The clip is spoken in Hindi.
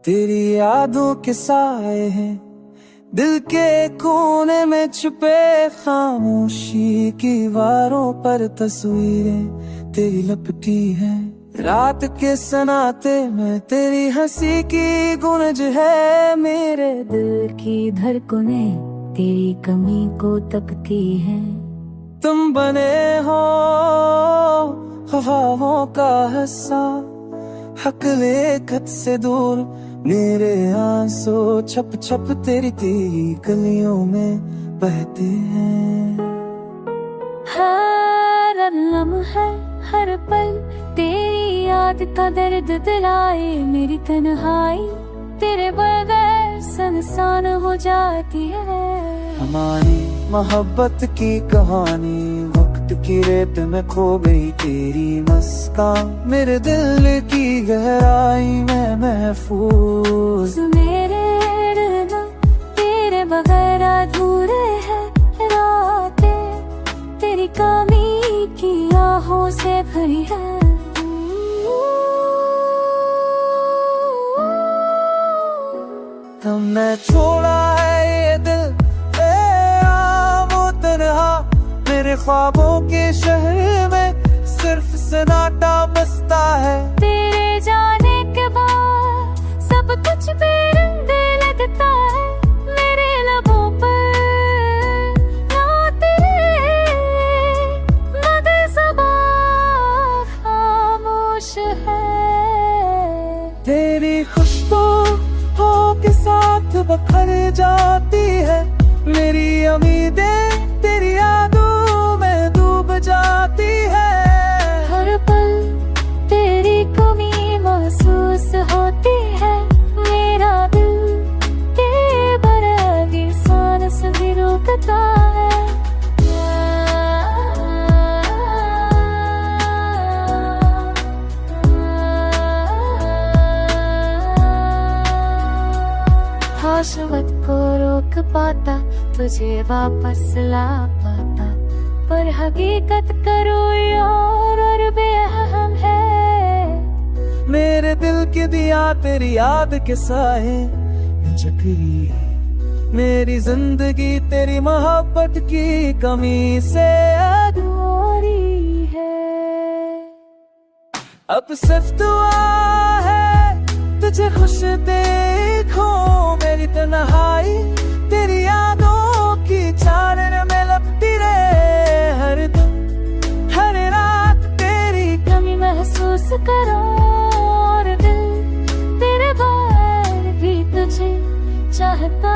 तेरी यादों के साए हैं दिल के कोने में छुपे, खामोशी की दीवारों पर तस्वीरें तेरी लपटी है। रात के सनाते में तेरी हंसी की गूंज है, मेरे दिल की धड़कनें तेरी कमी को तकती है। तुम बने हो ख्वाबों का हिस्सा, हक ले खत से दूर मेरे आंसू छप छप तेरी गलियों में बहते हैं। हर लम्हा हर पल तेरी याद का दर्द दिलाए, मेरी तन्हाई तेरे बगैर सुनसान हो जाती है। हमारी मोहब्बत की कहानी वक्त की रेत में खो गई, तेरी मुस्कान मेरे दिल की गहराई में महफूज। मेरे दिल तेरे बगैर अधूरे हैं रातें, तेरी कमी की आहों से भरी है। तुमने छोड़ा है ये दिल वो तन्हा, मेरे ख्वाबों के शहर में सिर्फ सन्नाटा बसता है। तेरे जाने के बाद सब कुछ बेरंग लगता है, मेरे लबों पर ना तेरे मगर ज़बान खामोश है। तेरी खुशबू के साथ बखर जाती है, मेरी उम्मीदें तेरी यादों में डूब जाती है। हर पल तेरी कमी महसूस होती है, मेरा दिल तेरे बराबर सांस भी रोकता है। शाश्वत को रोक पाता, तुझे वापस ला पाता, पर हकीकत करो यार और बेहम है। मेरे दिल की दिया तेरी याद के साए जकरी है, मेरी जिंदगी तेरी मोहब्बत की कमी से अधूरी है। अब सिर्फ दुआ है तुझे खुश देखो, मेरी तन्हाई तेरी यादों की चादर में लपटी रहे। हर दिन हर रात तेरी कमी महसूस करो और दिल तेरे बार भी तुझे चाहता